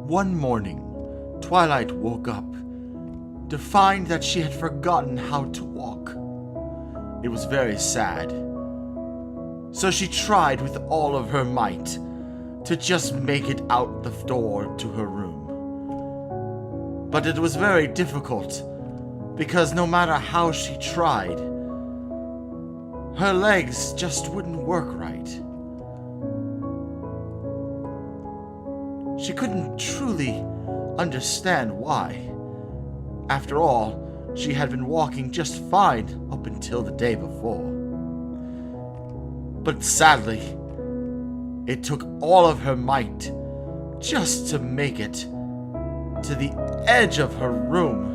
One morning, Twilight woke up to find that she had forgotten how to walk. It was very sad. So she tried with all of her might to just make it out the door to her room. But it was very difficult because no matter how she tried, her legs just wouldn't work right. She couldn't truly understand why. After all, she had been walking just fine up until the day before. But sadly, it took all of her might just to make it to the edge of her room.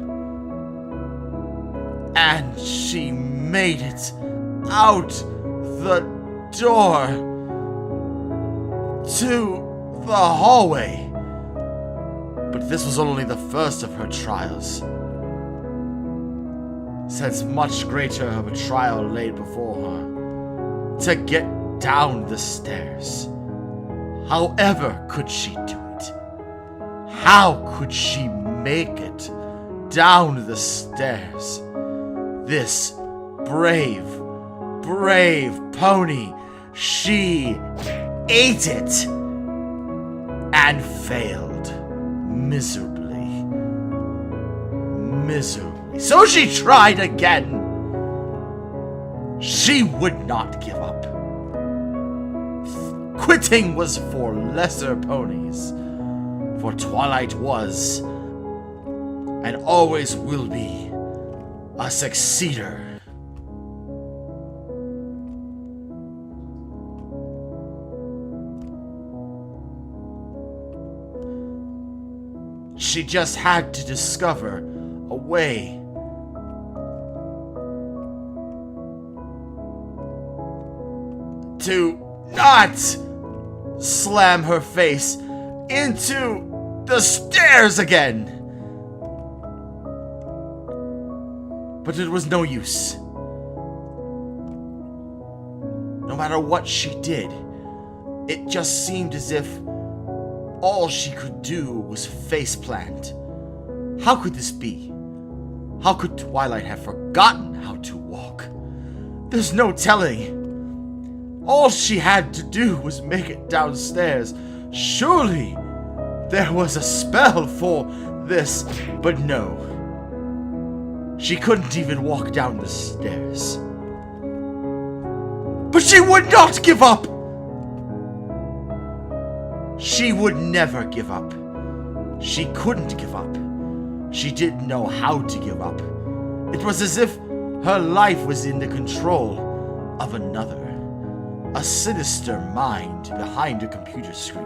And she made it out the door to the hallway. But this was only the first of her trials, since much greater of a trial lay before her to get down the stairs. However could she do it? How could she make it down the stairs? This brave pony, she ate it and failed miserably. So she tried again. She would not give up. Quitting was for lesser ponies, for Twilight was, and always will be, a succeeder. She just had to discover a way to not slam her face into the stairs again. But it was no use. No matter what she did, it just seemed as if all she could do was faceplant. How could this be? How could Twilight have forgotten how to walk? There's no telling. All she had to do was make it downstairs. Surely there was a spell for this, but no. She couldn't even walk down the stairs. But she would not give up! She would never give up. She couldn't give up. She didn't know how to give up. It was as if her life was in the control of another. A sinister mind behind a computer screen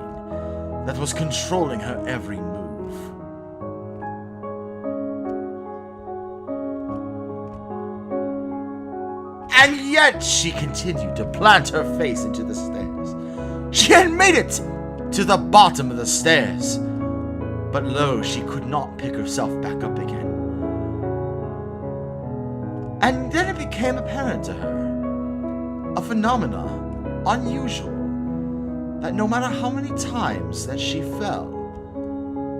that was controlling her every move. And yet she continued to plant her face into the stairs. She had made it to the bottom of the stairs. But lo, she could not pick herself back up again. And then it became apparent to her, a phenomena unusual, that no matter how many times that she fell,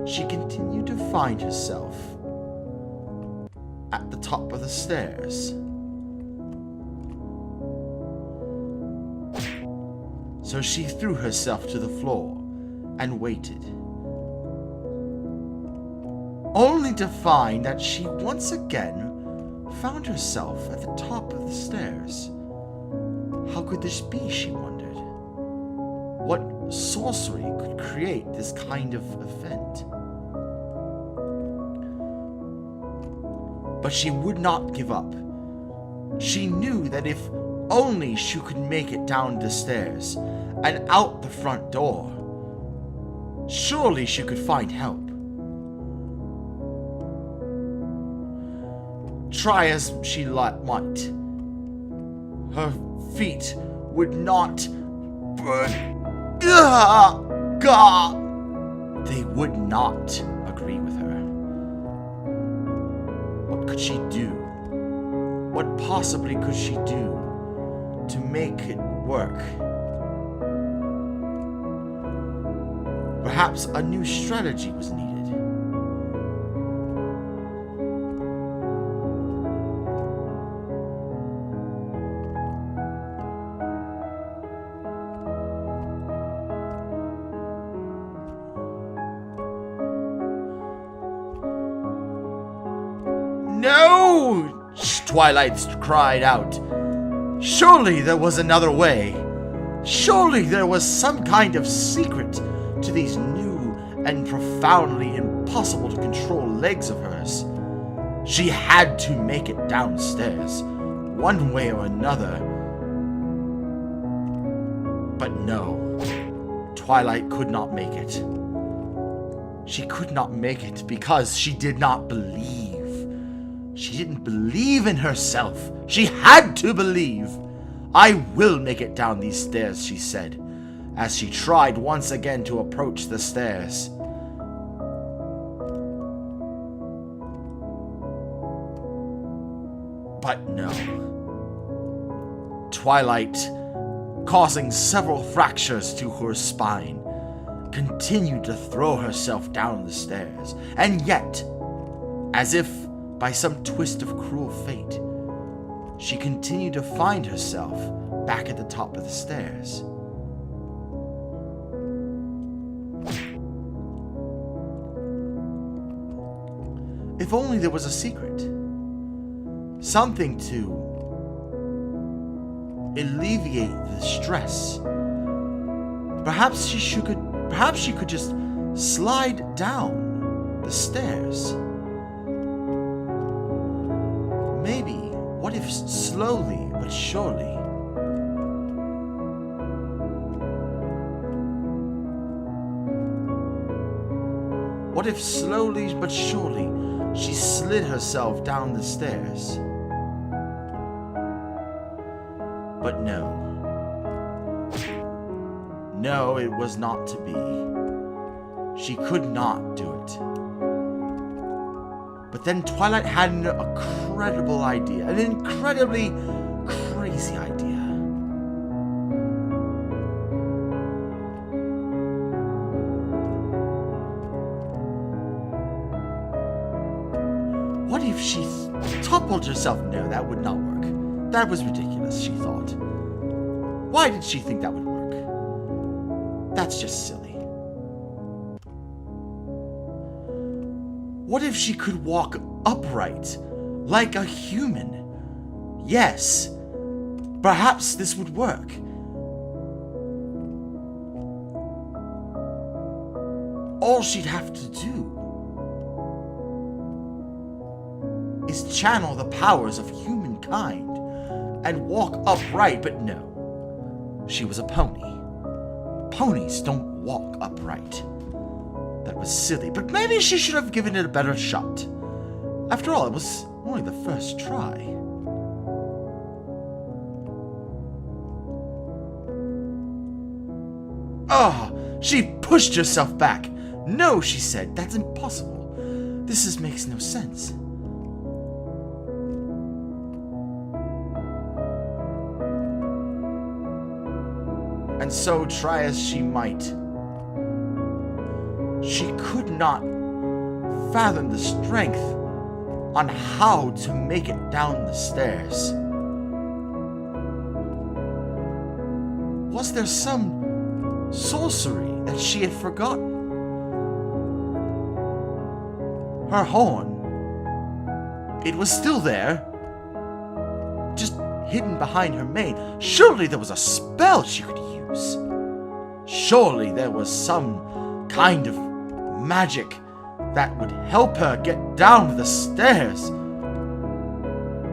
she continued to find herself at the top of the stairs. So she threw herself to the floor and waited, only to find that she once again found herself at the top of the stairs. How could this be, she wondered? What sorcery could create this kind of event? But she would not give up. She knew that if only she could make it down the stairs and out the front door, surely she could find help. Try as she might, her feet would not they would not agree with her. What could she do? What possibly could she do to make it work? Perhaps a new strategy was needed. No! Twilight cried out. Surely there was another way. Surely there was some kind of secret to these new and profoundly impossible to control legs of hers. She had to make it downstairs, one way or another. But no, Twilight could not make it. She could not make it because she did not believe. She didn't believe in herself. She had to believe. I will make it down these stairs, she said, as she tried once again to approach the stairs. But no. Twilight, causing several fractures to her spine, continued to throw herself down the stairs, and yet, as if by some twist of cruel fate, she continued to find herself back at the top of the stairs. If only there was a secret. Something to alleviate the stress. Perhaps she could just slide down the stairs. Maybe, what if slowly but surely? What if slowly but surely she slid herself down the stairs? But no. No, it was not to be. She could not do it. But then Twilight had an incredible idea. An incredibly crazy idea. What if she toppled herself? No, that would not work. That was ridiculous, she thought. Why did she think that would work? That's just silly. What if she could walk upright, like a human? Yes, perhaps this would work. All she'd have to do is channel the powers of humankind and walk upright, but no, she was a pony. Ponies don't walk upright. That was silly, but maybe she should have given it a better shot. After all, it was only the first try. She pushed herself back. No, she said, that's impossible. This makes no sense. And so, try as she might, she could not fathom the strength on how to make it down the stairs. Was there some sorcery that she had forgotten? Her horn, it was still there, just hidden behind her mane. Surely there was a spell she could use. Surely there was some kind of magic that would help her get down the stairs.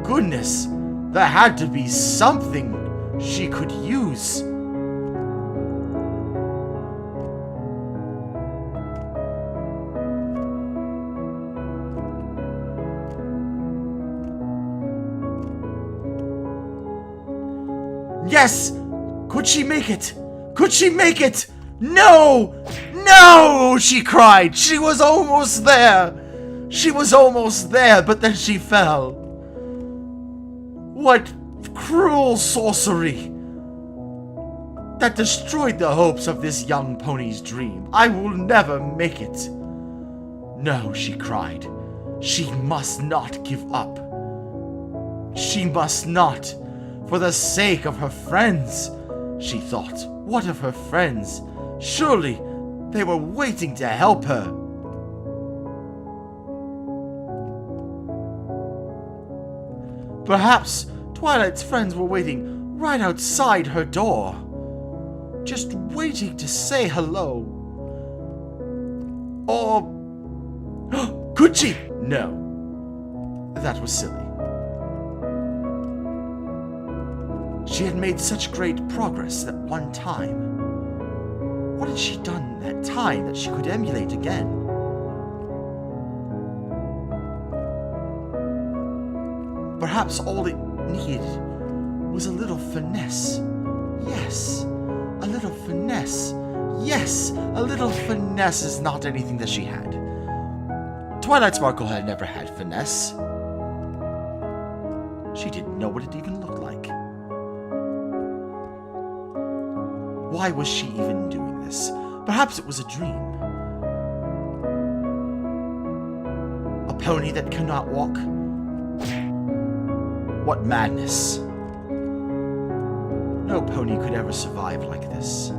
Goodness, there had to be something she could use. Yes! Could she make it? Could she make it? No! No! She cried. She was almost there. She was almost there, but then she fell. What cruel sorcery! that destroyed the hopes of this young pony's dream. I will never make it. No, she cried. She must not give up. She must not. For the sake of her friends, she thought. What of her friends? Surely they were waiting to help her. Perhaps Twilight's friends were waiting right outside her door, just waiting to say hello. Or could she? No, that was silly. She had made such great progress that one time. What had she done that time that she could emulate again? Perhaps all it needed was a little finesse. Yes, a little finesse. Yes, a little finesse is not anything that she had. Twilight Sparkle had never had finesse. She didn't know what it even looked like. Why was she even doing this? Perhaps it was a dream. A pony that cannot walk? What madness. No pony could ever survive like this.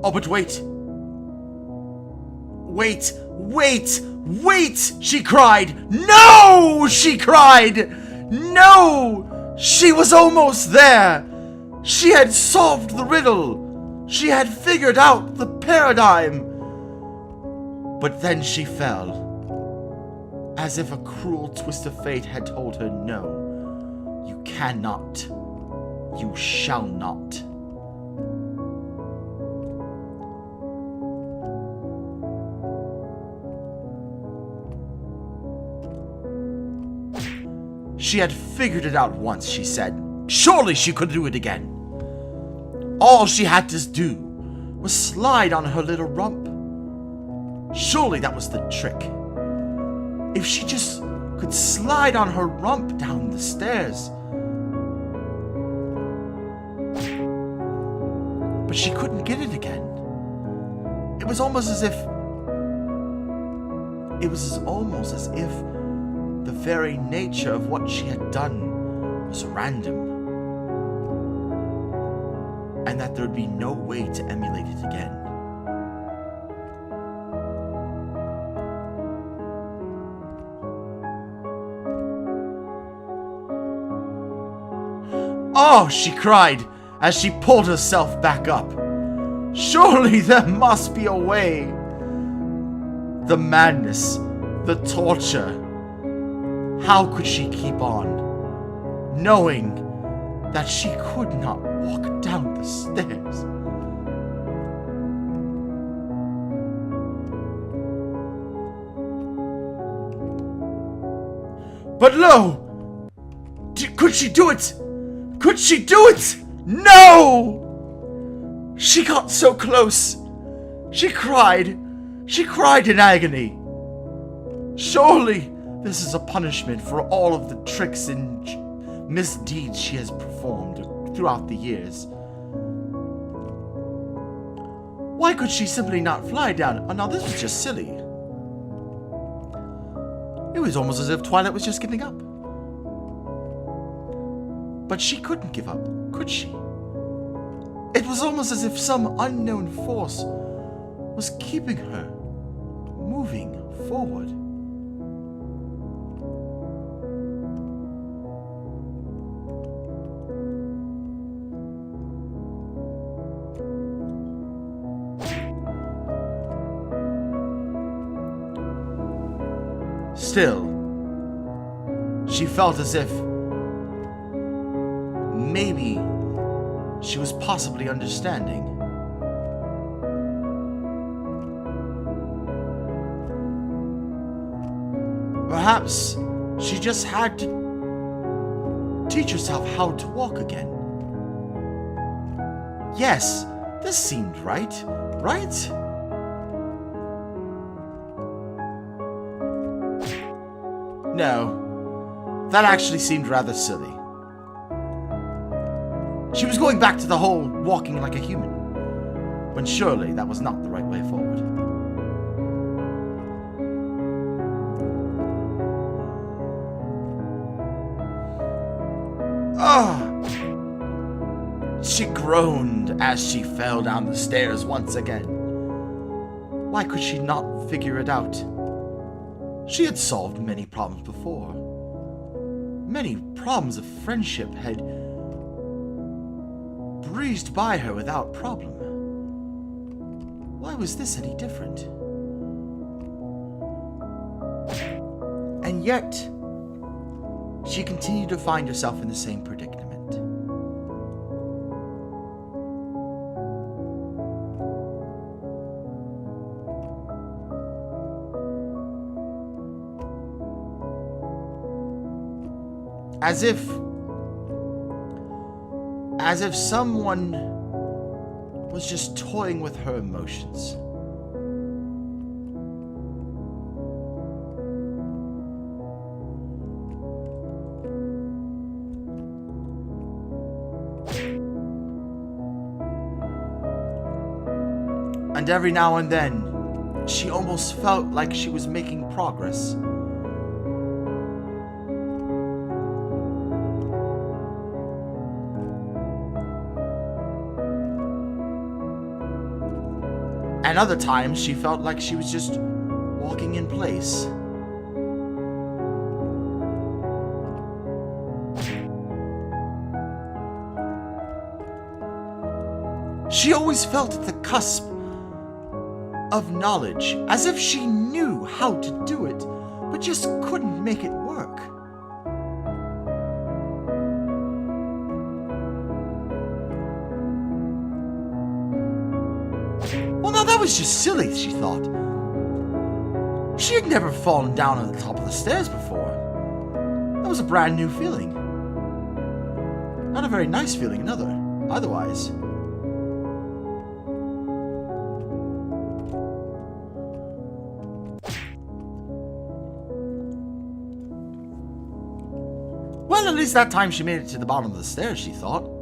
Oh, but wait! Wait! Wait! Wait! She cried! No! She cried! No! She was almost there! She had solved the riddle! She had figured out the paradigm! But then she fell, as if a cruel twist of fate had told her, no, you cannot, you shall not. She had figured it out once, she said. Surely she could do it again. All she had to do was slide on her little rump. Surely that was the trick. If she just could slide on her rump down the stairs. But she couldn't get it again. It was almost as if the very nature of what she had done was random, and that there would be no way to emulate it again. Oh, she cried as she pulled herself back up. Surely there must be a way. The madness, the torture. How could she keep on, knowing that she could not walk down the stairs? But lo! Could she do it? Could she do it? No! She got so close. She cried. She cried in agony. Surely this is a punishment for all of the tricks and misdeeds she has performed throughout the years. Why could she simply not fly down? Oh, now this was just silly. It was almost as if Twilight was just giving up. But she couldn't give up, could she? It was almost as if some unknown force was keeping her moving forward. Still, she felt as if maybe she was possibly understanding. Perhaps she just had to teach herself how to walk again. Yes, this seemed right, right? No, that actually seemed rather silly. She was going back to the whole walking like a human, when surely that was not the right way forward. Ah! She groaned as she fell down the stairs once again. Why could she not figure it out? She had solved many problems before. Many problems of friendship had breezed by her without problem. Why was this any different? And yet, she continued to find herself in the same predicament. As if someone was just toying with her emotions. And every now and then, she almost felt like she was making progress. And other times, she felt like she was just walking in place. She always felt at the cusp of knowledge, as if she knew how to do it, but just couldn't make it work. Well, now that was just silly, she thought. She had never fallen down at the top of the stairs before. That was a brand new feeling. Not a very nice feeling, otherwise. Well, at least that time she made it to the bottom of the stairs, she thought.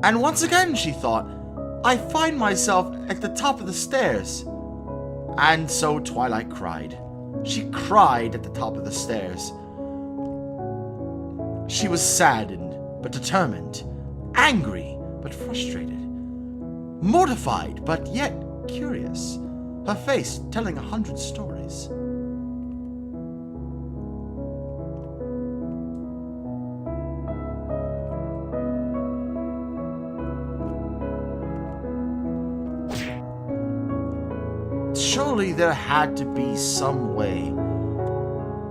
And once again, she thought, I find myself at the top of the stairs. And so Twilight cried. She cried at the top of the stairs. She was saddened, but determined. Angry, but frustrated. Mortified, but yet curious. Her face telling 100 stories. Surely there had to be some way.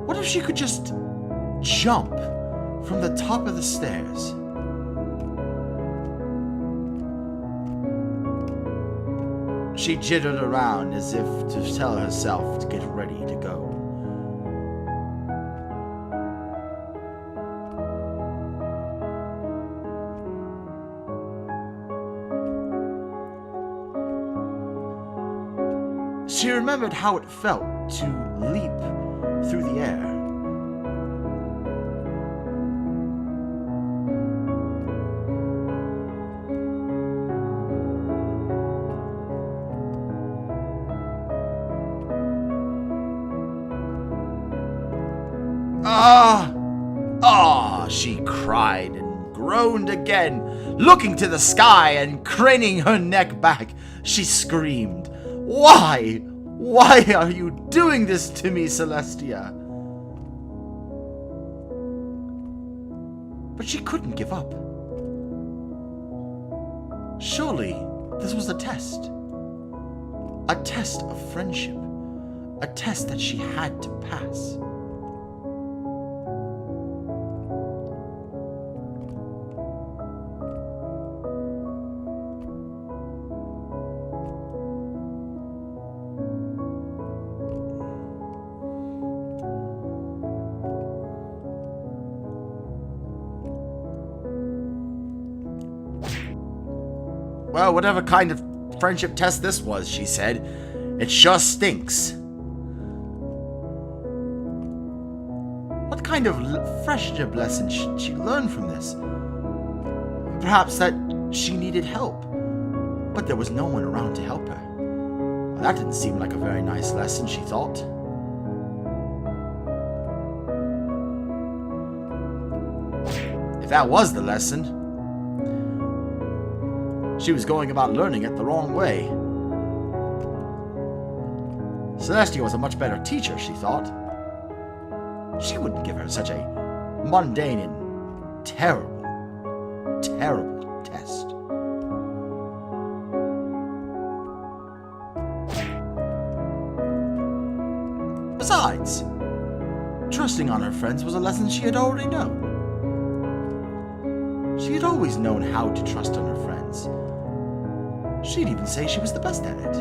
What if she could just jump from the top of the stairs? She jittered around as if to tell herself to get ready to go. She remembered how it felt to leap through the air. She cried and groaned again, looking to the sky and craning her neck back. She screamed, Why? Why are you doing this to me, Celestia? But she couldn't give up. Surely this was a test. A test of friendship. A test that she had to pass. Well, whatever kind of friendship test this was, she said, it sure stinks. What kind of friendship lesson she learned from this? Perhaps that she needed help, but there was no one around to help her. That didn't seem like a very nice lesson, she thought. If that was the lesson, she was going about learning it the wrong way. Celestia was a much better teacher, she thought. She wouldn't give her such a mundane and terrible, terrible test. Besides, trusting on her friends was a lesson she had already known. She had always known how to trust on her friends. She'd even say she was the best at it.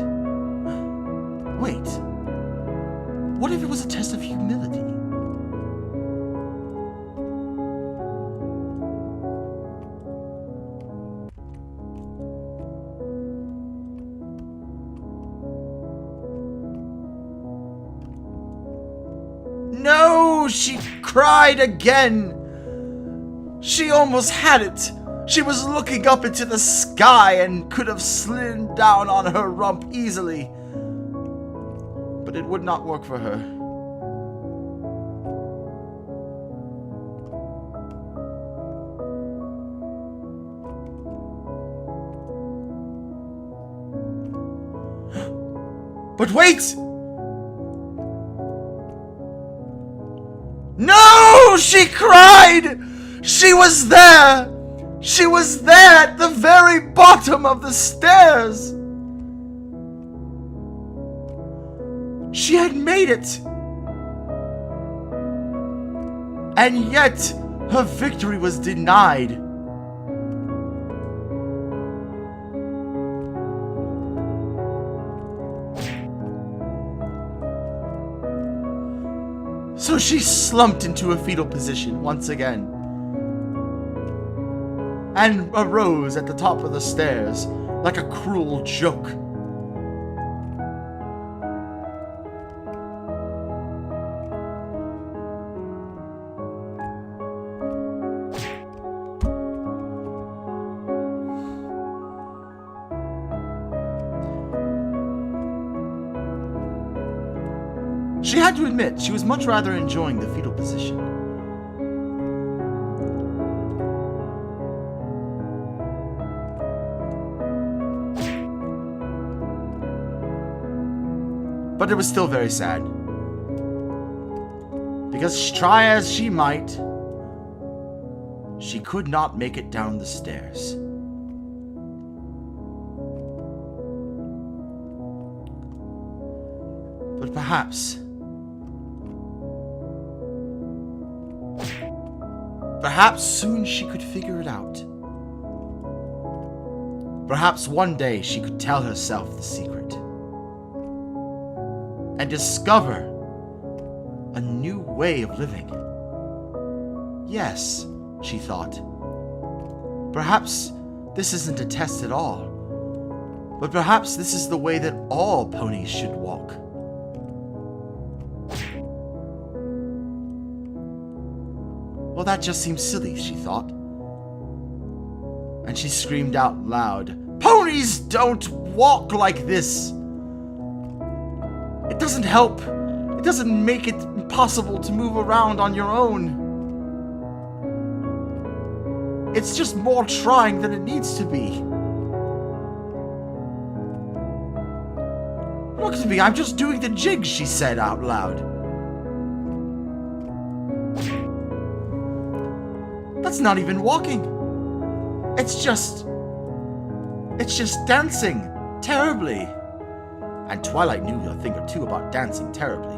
Wait, what if it was a test of humility? No, she cried again. She almost had it. She was looking up into the sky and could have slid down on her rump easily. But it would not work for her. But wait! No! She cried! She was there! She was there at the very bottom of the stairs! She had made it! And yet, her victory was denied. So she slumped into a fetal position once again, and arose at the top of the stairs like a cruel joke. She had to admit she was much rather enjoying the fetal position. But it was still very sad. Because try as she might, she could not make it down the stairs. But perhaps soon she could figure it out. Perhaps one day she could tell herself the secret and discover a new way of living. Yes, she thought. Perhaps this isn't a test at all, but perhaps this is the way that all ponies should walk. Well, that just seems silly, she thought. And she screamed out loud, "Ponies don't walk like this! It doesn't help. It doesn't make it impossible to move around on your own. It's just more trying than it needs to be. Look at me, I'm just doing the jigs," she said out loud. That's not even walking. It's just dancing terribly. And Twilight knew a thing or two about dancing terribly.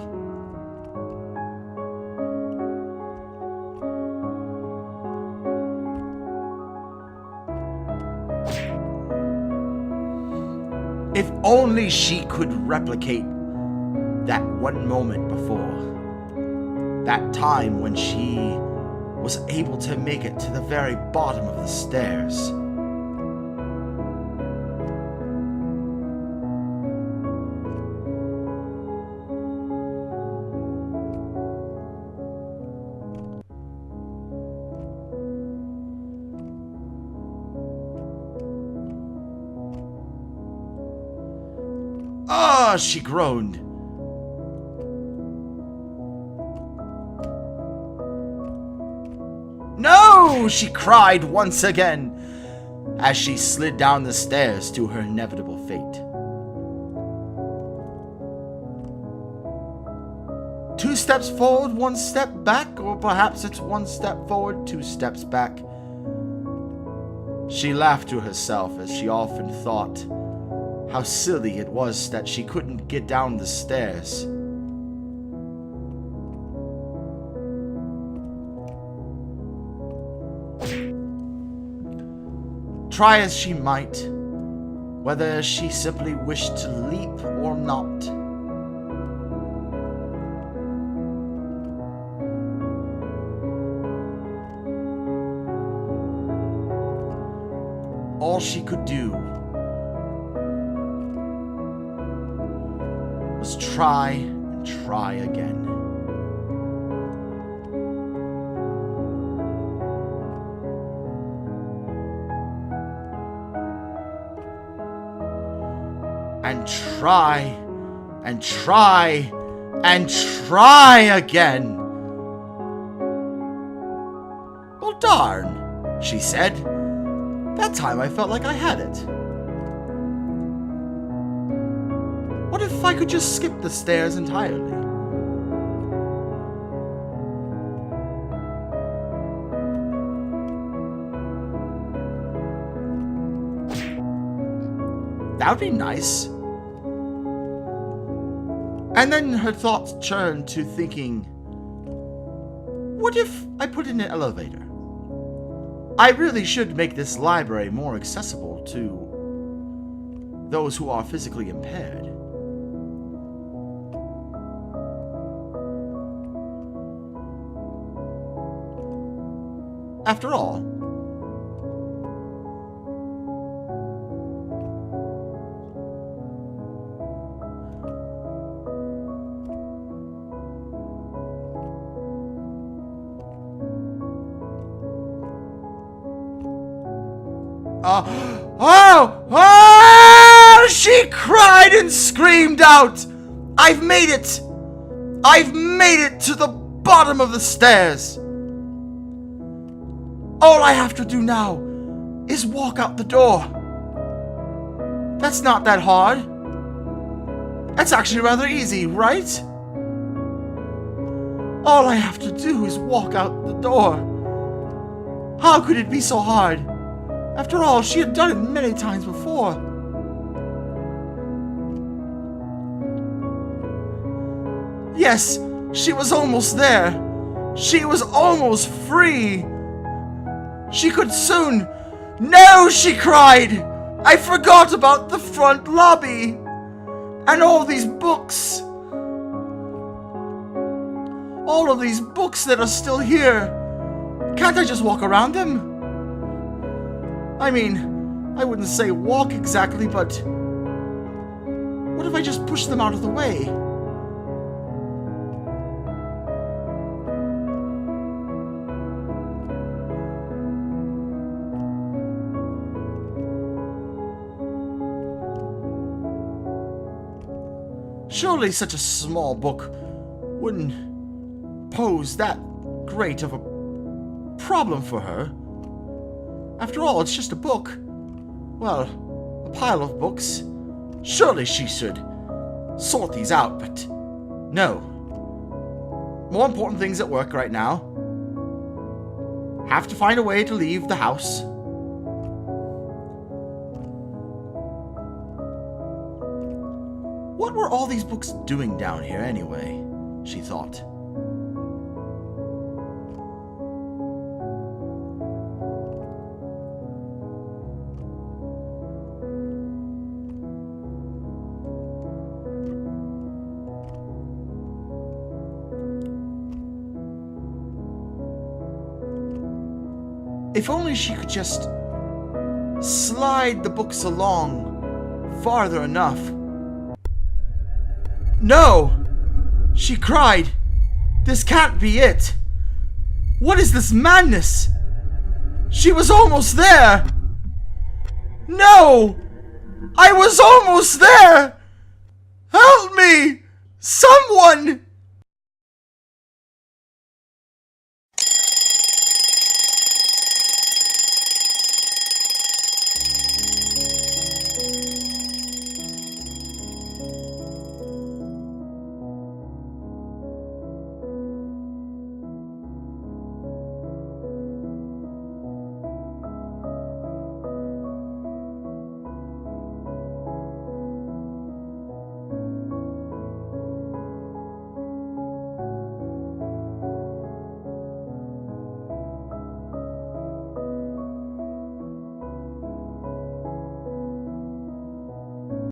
If only she could replicate that one moment before. That time when she was able to make it to the very bottom of the stairs. Ah, she groaned. No, she cried once again as she slid down the stairs to her inevitable fate. 2 steps forward, 1 step back, or perhaps it's 1 step forward, 2 steps back. She laughed to herself as she often thought how silly it was that she couldn't get down the stairs. Try as she might, whether she simply wished to leap or not. All she could do was try and try again. And try and try and try again. Well, darn, she said. That time I felt like I had it. What if I could just skip the stairs entirely? That would be nice. And then her thoughts turned to thinking, what if I put in an elevator? I really should make this library more accessible to those who are physically impaired. After all, she cried and screamed out, I've made it! I've made it to the bottom of the stairs! All I have to do now is walk out the door. That's not that hard. That's actually rather easy, right? All I have to do is walk out the door. How could it be so hard? After all, she had done it many times before. Yes, she was almost there. She was almost free. She could soon. No, she cried. I forgot about the front lobby. And all these books. All of these books that are still here. Can't I just walk around them? I mean, I wouldn't say walk exactly, but what if I just push them out of the way? Surely such a small book wouldn't pose that great of a problem for her. After all, it's just a book. Well, a pile of books. Surely she should sort these out, but no. More important things at work right now. Have to find a way to leave the house. What were all these books doing down here anyway? She thought. If only she could just slide the books along farther enough. No! She cried. This can't be it. What is this madness? She was almost there. No! I was almost there! Help me! Someone!